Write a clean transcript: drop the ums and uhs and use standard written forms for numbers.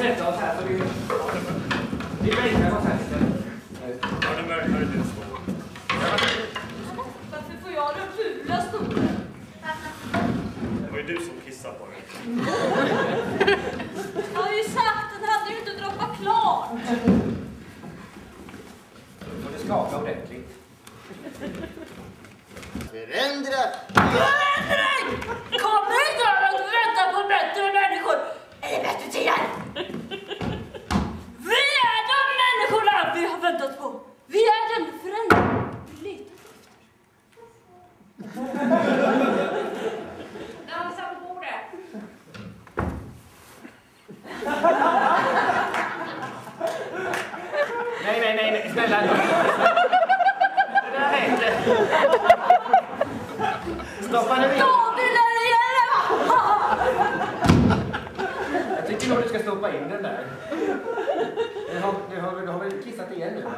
sätta oss här så vi bänkar oss här lite. Ja, det märker du så. Varför får jag den fula stolen? Det var ju du som kissade på den. Jag har ju sagt, den hade ju inte droppat klart. Och det skakar ordentligt. Förändra! Förändring! Kommer inte att vänta på bättre människor. Eller bättre tider. Vi är de människorna vi har väntat på. Vi är den förändring vi letat efter. Dansa på bordet. Nej, snälla. Det där är inte. Stoppa nu in. Jag tycker nog du ska stoppa in den där. Du har väl kissat igen nu, va?